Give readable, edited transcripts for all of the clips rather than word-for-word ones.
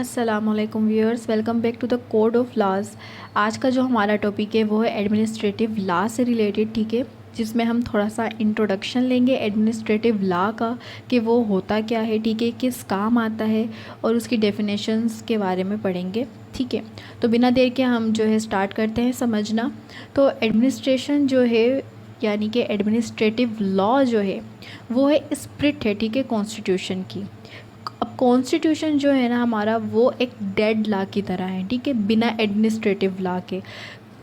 अस्सलामुअलैकुम viewers, welcome back to the code of laws. आज का जो हमारा टॉपिक है वो है एडमिनिस्ट्रेटिव लॉ से रिलेटेड, ठीक है, जिसमें हम थोड़ा सा इंट्रोडक्शन लेंगे एडमिनिस्ट्रेटिव लॉ का कि वो होता क्या है, ठीक है, किस काम आता है और उसकी डेफिनेशंस के बारे में पढ़ेंगे, ठीक है। तो बिना देर के हम जो है स्टार्ट करते हैं समझना। तो एडमिनिस्ट्रेशन जो है यानी कि एडमिनिस्ट्रेटिव लॉ जो है वो है स्प्रिट है, ठीक है, कॉन्स्टिट्यूशन की। अब कॉन्स्टिट्यूशन जो है ना हमारा वो एक डेड लॉ की तरह है, ठीक है, बिना एडमिनिस्ट्रेटिव लॉ के।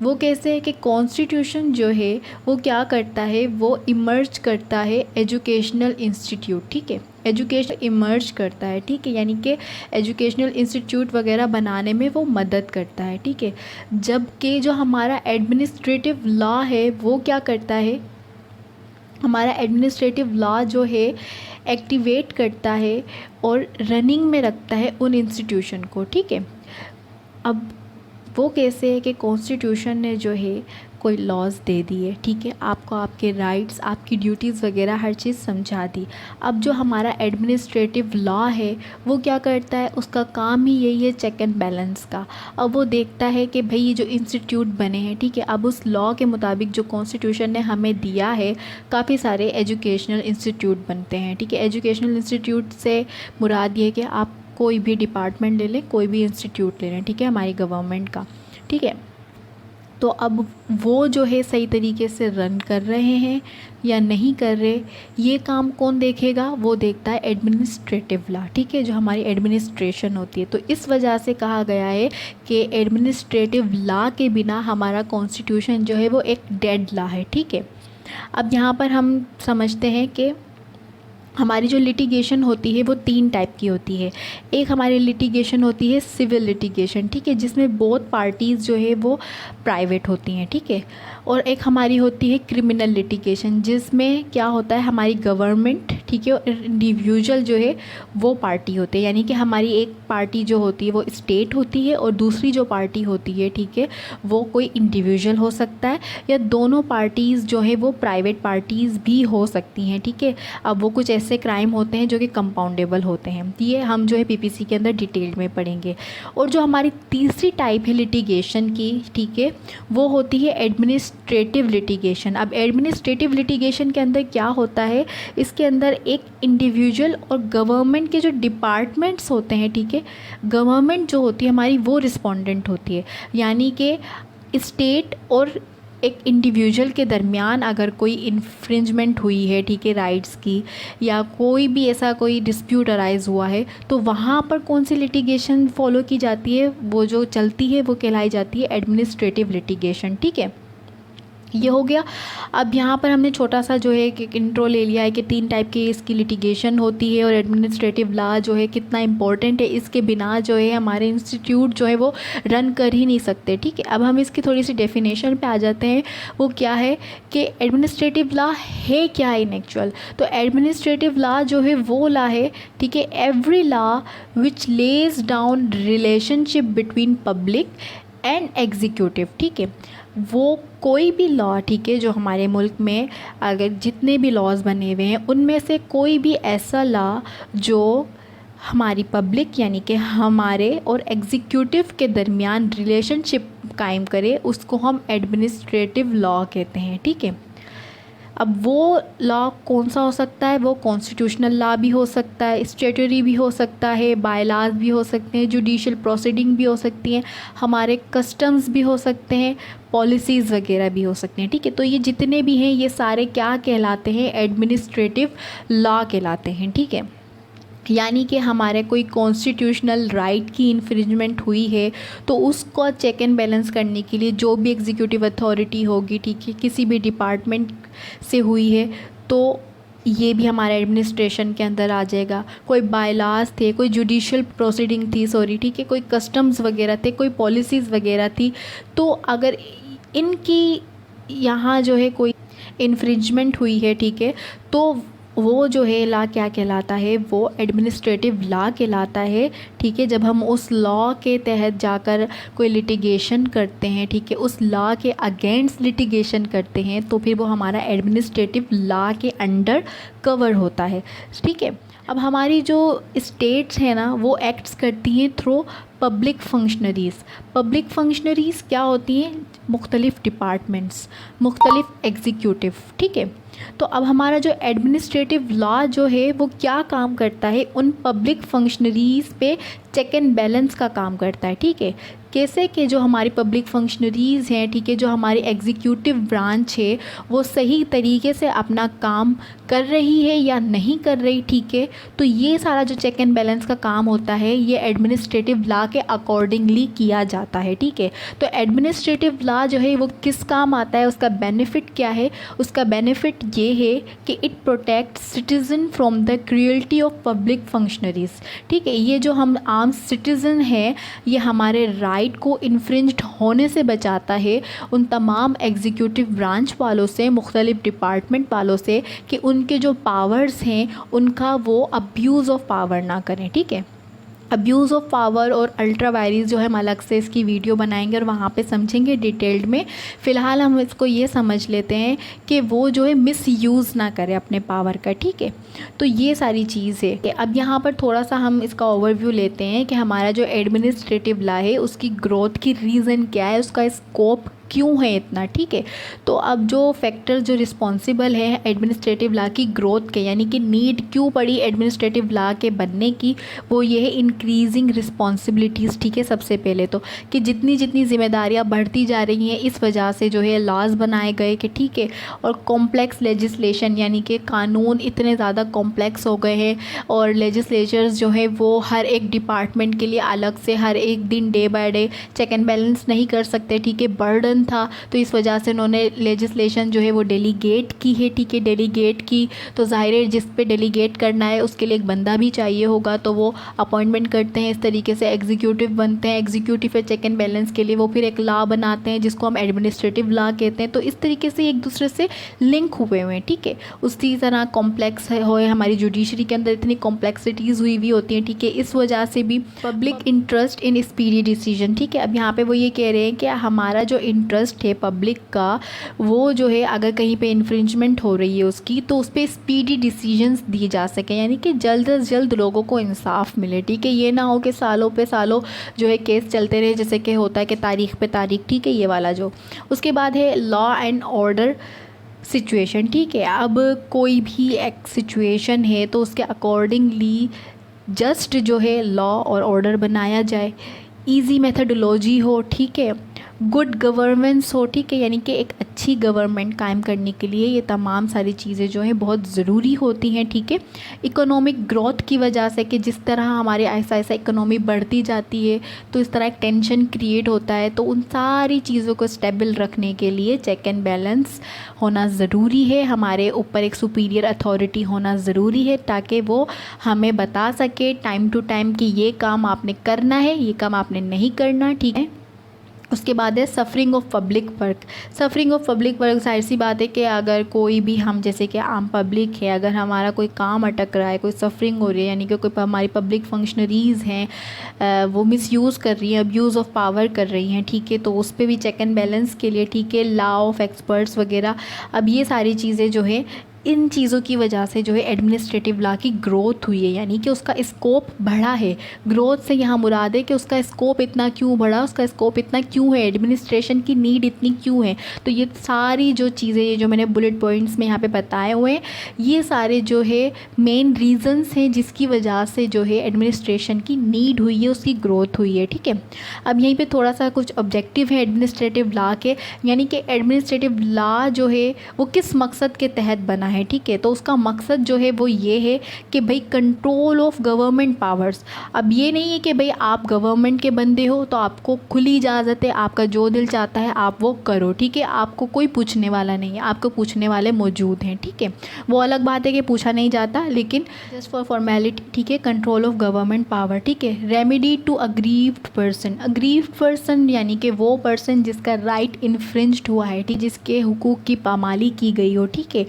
वो कैसे है कि कॉन्स्टिट्यूशन जो है वो क्या करता है, वो इमर्ज करता है एजुकेशनल इंस्टीट्यूट, ठीक है, एजुकेशन इमर्ज करता है, ठीक है, यानी कि एजुकेशनल इंस्टीट्यूट वगैरह बनाने में वो मदद करता है, ठीक है। जबकि जो हमारा एडमिनिस्ट्रेटिव लॉ है वो क्या करता है, हमारा एडमिनिस्ट्रेटिव लॉ जो है एक्टिवेट करता है और रनिंग में रखता है उन इंस्टीट्यूशन को, ठीक है। अब वो कैसे है कि कॉन्स्टिट्यूशन ने जो है कोई लॉज दे दिए, ठीक है, आपको आपके राइट्स, आपकी ड्यूटीज़ वगैरह हर चीज़ समझा दी। अब जो हमारा एडमिनिस्ट्रेटिव लॉ है वो क्या करता है, उसका काम ही यही है चेक एंड बैलेंस का। अब वो देखता है कि भाई ये जो इंस्टीट्यूट बने हैं, ठीक है, अब उस लॉ के मुताबिक जो कॉन्स्टिट्यूशन ने हमें दिया है काफ़ी सारे एजुकेशनल इंस्टीट्यूट बनते हैं, ठीक है। एजुकेशनल इंस्टीट्यूट से मुराद ये है कि आप कोई भी डिपार्टमेंट ले लें, कोई भी इंस्टीट्यूट ले लें, ठीक है, हमारी गवर्नमेंट का, ठीक है। तो अब वो जो है सही तरीके से रन कर रहे हैं या नहीं कर रहे, ये काम कौन देखेगा, वो देखता है एडमिनिस्ट्रेटिव लॉ, ठीक है, जो हमारी एडमिनिस्ट्रेशन होती है। तो इस वजह से कहा गया है कि एडमिनिस्ट्रेटिव लॉ के बिना हमारा कॉन्स्टिट्यूशन जो है वो एक डेड लॉ है, ठीक है। अब यहाँ पर हम समझते हैं कि हमारी जो लिटिगेशन होती है वो 3 टाइप की होती है। एक हमारी लिटिगेशन होती है सिविल लिटिगेशन, ठीक है, जिसमें बोथ पार्टीज़ जो है वो प्राइवेट होती हैं, ठीक है। और एक हमारी होती है क्रिमिनल लिटिगेशन, जिसमें क्या होता है, हमारी गवर्नमेंट, ठीक है, और इंडिविजुअल जो है वो पार्टी होते हैं, यानी कि हमारी एक पार्टी जो होती है वो स्टेट होती है और दूसरी जो पार्टी होती है, ठीक है, वो कोई इंडिविजुअल हो सकता है या दोनों पार्टीज़ जो है वो प्राइवेट पार्टीज़ भी हो सकती हैं, ठीक है। अब वो कुछ ऐसे क्राइम होते हैं जो कि कंपाउंडेबल होते हैं, ये हम जो है पीपीसी के अंदर डिटेल में पढ़ेंगे। और जो हमारी तीसरी टाइप है लिटिगेशन की, ठीक है, वो होती है एडमिनिस्ट्रेटिव लिटिगेशन। अब एडमिनिस्ट्रेटिव लिटिगेशन के अंदर क्या होता है, इसके अंदर एक इंडिविजुअल और गवर्नमेंट के जो डिपार्टमेंट्स होते हैं, ठीक है, गवर्नमेंट जो होती है हमारी वो रिस्पोंडेंट होती है, यानी कि स्टेट और एक इंडिविजुअल के दरमियान अगर कोई इन्फ्रिंजमेंट हुई है, ठीक है, राइट्स की, या कोई भी ऐसा कोई डिस्प्यूट अराइज हुआ है, तो वहाँ पर कौन सी लिटिगेशन फॉलो की जाती है, वो जो चलती है वो कहलाई जाती है एडमिनिस्ट्रेटिव लिटिगेशन, ठीक है। ये हो गया। अब यहाँ पर हमने छोटा सा जो है एक इंट्रो ले लिया है कि 3 टाइप की इसकी लिटिगेशन होती है और एडमिनिस्ट्रेटिव लॉ जो है कितना इम्पोर्टेंट है, इसके बिना जो है हमारे इंस्टीट्यूट जो है वो रन कर ही नहीं सकते, ठीक है। अब हम इसकी थोड़ी सी डेफिनेशन पे आ जाते हैं, वो क्या है कि एडमिनिस्ट्रेटिव लॉ है क्या इन एक्चुअल। तो एडमिनिस्ट्रेटिव लॉ जो है वो लॉ है, ठीक है, every law which lays down relationship between public and executive, ठीक है, वो कोई भी लॉ, ठीक है, जो हमारे मुल्क में अगर जितने भी लॉज बने हुए हैं उनमें से कोई भी ऐसा लॉ जो हमारी पब्लिक यानी कि हमारे और एग्जीक्यूटिव के दरमियान रिलेशनशिप कायम करे, उसको हम एडमिनिस्ट्रेटिव लॉ कहते हैं, ठीक है। अब वो लॉ कौन सा हो सकता है, वो कॉन्स्टिट्यूशनल लॉ भी हो सकता है, स्टैट्यूटरी भी हो सकता है, बायलाज भी हो सकते हैं, जुडिशल प्रोसीडिंग भी हो सकती हैं, हमारे कस्टम्स भी हो सकते हैं, पॉलिसीज़ वगैरह भी हो सकते हैं, ठीक है। तो ये जितने भी हैं ये सारे क्या कहलाते हैं, एडमिनिस्ट्रेटिव लॉ कहलाते हैं, ठीक है। यानी कि हमारे कोई कॉन्स्टिट्यूशनल राइट की इन्फ्रिंजमेंट हुई है तो उसको चेक एंड बैलेंस करने के लिए जो भी एग्जीक्यूटिव अथॉरिटी होगी, ठीक है, किसी भी डिपार्टमेंट से हुई है तो ये भी हमारे एडमिनिस्ट्रेशन के अंदर आ जाएगा। कोई बायलाज थे, कोई जुडिशियल प्रोसीडिंग थी, सॉरी, ठीक है, कोई कस्टम्स वगैरह थे, कोई पॉलिसीज़ वगैरह थी, तो अगर इनकी यहाँ जो है कोई इन्फ्रिंजमेंट हुई है, ठीक है, तो वो जो है लॉ क्या कहलाता है, वो एडमिनिस्ट्रेटिव लॉ कहलाता है, ठीक है। जब हम उस लॉ के तहत जाकर कोई लिटिगेशन करते हैं, ठीक है, उस लॉ के अगेंस्ट लिटिगेशन करते हैं तो फिर वो हमारा एडमिनिस्ट्रेटिव लॉ के अंडर कवर होता है, ठीक है। अब हमारी जो स्टेट्स हैं ना वो एक्ट्स करती हैं through public functionaries. Public functionaries क्या होती हैं? मुख्तलिफ़ डिपार्टमेंट्स, मुख्तलिफ़ एग्जीक्यूटिव, ठीक है। तो अब हमारा जो एडमिनिस्ट्रेटिव लॉ जो है वो क्या काम करता है? उन पब्लिक फंक्शनरीज़ पे चेक एंड बैलेंस का काम करता है, ठीक है। कैसे कि जो हमारी पब्लिक फंक्शनरीज़ हैं, ठीक है, जो हमारी एग्जीक्यूटिव ब्रांच है वो सही तरीके से अपना काम कर रही है या नहीं कर रही, ठीक है। तो ये सारा जो चेक एंड बैलेंस का काम होता है ये एडमिनिस्ट्रेटिव लॉ के अकॉर्डिंगली किया जाता है, ठीक है। तो एडमिनिस्ट्रेटिव लॉ जो है वो किस काम आता है, उसका बेनिफिट क्या है? उसका बेनिफिट ये है कि it protect citizen from the cruelty of public functionaries, ठीक है। ये जो हम आम सिटीज़न हैं ये हमारे राइट को इन्फ्रिंज्ड होने से बचाता है उन तमाम एग्जीक्यूटिव ब्रांच वालों से, मुख्तलिफ डिपार्टमेंट वालों से, कि उनके जो पावर्स हैं उनका वो अब्यूज़ ऑफ पावर ना करें, ठीक है। अब्यूज़ ऑफ पावर और अल्ट्रा वायरस जो है हम अलग से इसकी वीडियो बनाएंगे और वहाँ पे समझेंगे डिटेल्ड में। फ़िलहाल हम इसको ये समझ लेते हैं कि वो जो है मिस यूज़ ना करे अपने पावर का, ठीक है। तो ये सारी चीज़ है कि अब यहाँ पर थोड़ा सा हम इसका ओवरव्यू लेते हैं कि हमारा जो एडमिनिस्ट्रेटिव लॉ है उसकी ग्रोथ की रीज़न क्या है, उसका स्कोप क्यों है इतना, ठीक है। तो अब जो फैक्टर जो रिस्पॉन्सिबल है एडमिनिस्ट्रेटिव लॉ की ग्रोथ के, यानी कि नीड क्यों पड़ी एडमिनिस्ट्रेटिव लॉ के बनने की, वो ये है इंक्रीजिंग रिस्पॉन्सिबिलिटीज़, ठीक है। सबसे पहले तो कि जितनी जितनी जिम्मेदारियाँ बढ़ती जा रही हैं इस वजह से जो है लॉज बनाए गए कि ठीक है। और कॉम्प्लेक्स लेजिस्लेशन, यानी कि कानून इतने ज़्यादा कॉम्प्लेक्स हो गए हैं और लेजिस्लेचर्स जो है वो हर एक डिपार्टमेंट के लिए अलग से हर एक दिन day by day check and balance नहीं कर सकते, ठीक है। बर्डन था, तो इस वजह से उन्होंने लेजिस्लेशन जो है वो डेलीगेट की है, ठीक है। डेलीगेट की तो ज़ाहिर है जिस पे डेलीगेट करना है उसके लिए एक बंदा भी चाहिए होगा, तो वो अपॉइंटमेंट करते हैं। इस तरीके से एग्जीक्यूटिव बनते हैं, एग्जीक्यूटिव पे चेक एंड बैलेंस के लिए वो फिर एक लॉ बनाते हैं जिसको हम एडमिनिस्ट्रेटिव लॉ कहते हैं। तो इस तरीके से एक दूसरे से लिंक हुए हुए हैं, ठीक है। उसी तरह कॉम्प्लेक्स है हमारी जुडिशरी के अंदर इतनी कॉम्प्लेक्सिटीज़ हुई हुई होती हैं, ठीक है। इस वजह से भी public interest in speedy decision, ठीक है। अब यहाँ पे वो ये कह रहे हैं कि हमारा जो इंटरेस्ट है पब्लिक का वो जो है अगर कहीं पे इन्फ्रिंजमेंट हो रही है उसकी, तो उस पर स्पीडी डिसीजंस दिए जा सकें, यानी कि जल्द से जल्द लोगों को इंसाफ मिले, ठीक है। ये ना हो कि सालों पे सालों जो है केस चलते रहे, जैसे कि होता है कि तारीख पे तारीख, ठीक है, ये वाला जो। उसके बाद है लॉ एंड ऑर्डर सिचुएशन, ठीक है। अब कोई भी एक सिचुएशन है तो उसके अकॉर्डिंगली जस्ट जो है लॉ और ऑर्डर बनाया जाए, इजी मेथडोलॉजी हो, ठीक है, गुड गवर्नेंस हो, ठीक है, यानी कि एक अच्छी गवर्नमेंट कायम करने के लिए ये तमाम सारी चीज़ें जो हैं बहुत ज़रूरी होती हैं, ठीक है। इकोनॉमिक ग्रोथ की वजह से कि जिस तरह हमारे ऐसा ऐसा इकोनॉमी बढ़ती जाती है तो इस तरह एक टेंशन क्रिएट होता है, तो उन सारी चीज़ों को स्टेबल रखने के लिए चेक एंड बैलेंस होना ज़रूरी है। हमारे ऊपर एक सुपीरियर अथॉरिटी होना ज़रूरी है ताकि वो हमें बता सके टाइम टू टाइम कि ये काम आपने करना है, ये काम आपने नहीं करना, ठीक है। उसके बाद है suffering of public work. Suffering of public work, जाहिर सी बात है कि अगर कोई भी हम जैसे कि आम पब्लिक है, अगर हमारा कोई काम अटक रहा है, कोई सफरिंग हो रही है, यानी कि कोई हमारी पब्लिक फंक्शनरीज़ हैं वो मिसयूज़ कर रही हैं, अब्यूज़ ऑफ पावर कर रही हैं, ठीक है, तो उस पर भी चेक एंड बैलेंस के लिए, ठीक है, लॉ ऑफ एक्सपर्ट्स वगैरह। अब ये सारी चीज़ें जो है इन चीज़ों की वजह से जो है एडमिनिस्ट्रेटिव लॉ की ग्रोथ हुई है, यानी कि उसका स्कोप बढ़ा है। ग्रोथ से यहाँ मुराद है कि उसका स्कोप इतना क्यों बढ़ा, उसका स्कोप इतना क्यों है, एडमिनिस्ट्रेशन की नीड इतनी क्यों है। तो ये सारी जो चीज़ें, ये जो मैंने बुलेट पॉइंट्स में यहाँ पे बताए हुए हैं, ये सारे जो है मेन रीज़न्स हैं जिसकी वजह से जो है एडमिनिस्ट्रेशन की नीड हुई है, उसकी ग्रोथ हुई है, ठीक है। अब यहीं पर थोड़ा सा कुछ ऑब्जेक्टिव है एडमिनिस्ट्रेटिव लॉ के, यानी कि एडमिनिस्ट्रेटिव लॉ जो है वो किस मकसद के तहत बना है, ठीक है। तो उसका मकसद जो है वो ये है कि भाई कंट्रोल ऑफ गवर्नमेंट पावर्स। अब ये नहीं है कि भाई आप गवर्नमेंट के बंदे हो तो आपको खुली इजाज़त है, आपका जो दिल चाहता है आप वो करो, ठीक है, आपको कोई पूछने वाला नहीं है, आपको पूछने वाले मौजूद हैं, ठीक है। वो अलग बात है कि पूछा नहीं जाता, लेकिन जस्ट फॉर फॉर्मेलिटी, ठीक है, कंट्रोल ऑफ गवर्नमेंट पावर, ठीक है। Remedy to aggrieved person. Aggrieved person यानी कि वो पर्सन जिसका राइट इन्फ्रिंज्ड हुआ है, ठीक, जिसके हुकूक की पामाली की गई हो, ठीक है।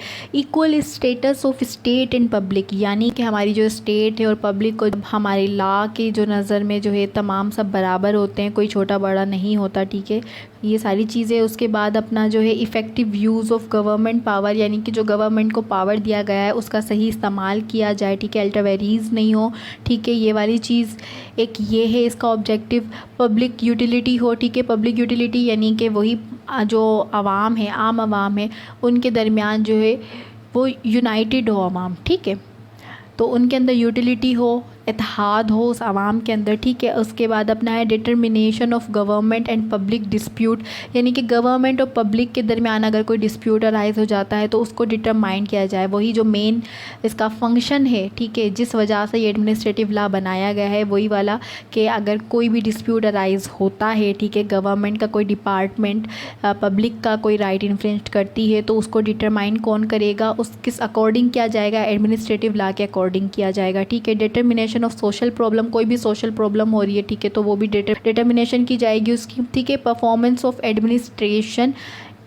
Equal status of state and public, यानी कि हमारी जो स्टेट है और पब्लिक को हमारे लॉ की जो नज़र में जो है तमाम सब बराबर होते हैं, कोई छोटा बड़ा नहीं होता, ठीक है। ये सारी चीज़ें। उसके बाद अपना जो है effective use of government power, यानी कि जो गवर्नमेंट को पावर दिया गया है उसका सही इस्तेमाल किया जाए, ठीक है, अल्टरवेरीज़ नहीं हो, ठीक है, ये वाली चीज़ एक ये है इसका ऑब्जेक्टिव। पब्लिक यूटिलिटी हो, ठीक है, पब्लिक यूटिलिटी यानी कि वही जो आवाम है, आम आवाम है, उनके दरमियान जो है वो यूनाइटेड हो आवाम, ठीक है, तो उनके अंदर यूटिलिटी हो, इत्तेहाद हो उस आवाम के अंदर, ठीक है। उसके बाद अपना है determination of government and public dispute, यानी कि गवर्नमेंट और पब्लिक के दरमियान अगर कोई डिस्प्यूट अराइज हो जाता है तो उसको डिटरमाइन किया जाए, वही जो मेन इसका फंक्शन है, ठीक है, जिस वजह से ये एडमिनिस्ट्रेटिव लॉ बनाया गया है, वही वाला कि अगर कोई भी डिस्प्यूट अराइज होता है, ठीक है, गवर्नमेंट का कोई डिपार्टमेंट पब्लिक का कोई राइट इन्फ्रिंज करती है तो उसको डिटरमाइन कौन करेगा, उस किस अकॉर्डिंग किया जाएगा, एडमिनिस्ट्रेटिव लॉ के अकॉर्डिंग किया जाएगा, ठीक है। डिटर्मिनेशन ऑफ सोशल प्रॉब्लम, कोई भी सोशल प्रॉब्लम हो रही है, ठीक है, तो वो भी डिटर्मिनेशन की जाएगी उसकी, ठीक है। परफॉर्मेंस ऑफ एडमिनिस्ट्रेशन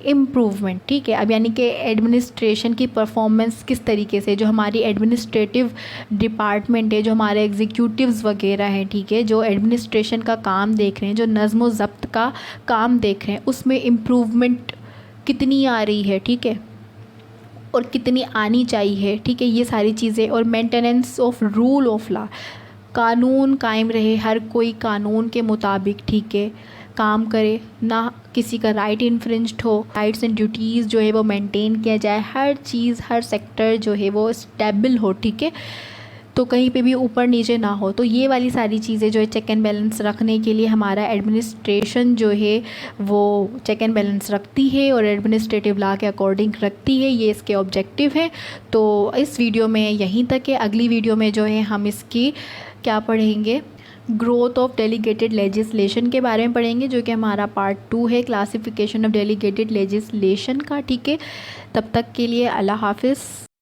इम्प्रूवमेंट, ठीक है। अब यानी कि एडमिनिस्ट्रेशन की परफॉर्मेंस किस तरीके से, जो हमारी एडमिनिस्ट्रेटिव डिपार्टमेंट है, जो हमारे एग्जीक्यूटिव्स वगैरह हैं, ठीक है, जो एडमिनिस्ट्रेशन का काम देख रहे हैं, जो नज़्म व ज़ब्त का काम देख रहे हैं, उसमें इम्प्रूवमेंट कितनी आ रही है, ठीक है, और कितनी आनी चाहिए, ठीक है, ये सारी चीज़ें। और maintenance of rule of law, कानून कायम रहे, हर कोई कानून के मुताबिक, ठीक है, काम करे, ना किसी का राइट इन्फ्रिंज्ड हो, राइट्स एंड ड्यूटीज़ जो है वो मेंटेन किया जाए, हर चीज़ हर सेक्टर जो है वो स्टेबल हो, ठीक है, तो कहीं पे भी ऊपर नीचे ना हो। तो ये वाली सारी चीज़ें जो है चेक एंड बैलेंस रखने के लिए हमारा एडमिनिस्ट्रेशन जो है वो चेक एंड बैलेंस रखती है और एडमिनिस्ट्रेटिव लॉ के अकॉर्डिंग रखती है, ये इसके ऑब्जेक्टिव हैं। तो इस वीडियो में यहीं तक है। अगली वीडियो में जो है हम इसकी क्या पढ़ेंगे, ग्रोथ ऑफ डेलीगेटेड लेजिस्लेशन के बारे में पढ़ेंगे, जो कि हमारा पार्ट 2 है, क्लासिफिकेशन ऑफ डेलीगेटेड लेजिस्लेशन का, ठीक है। तब तक के लिए अल्लाह हाफ़िज़।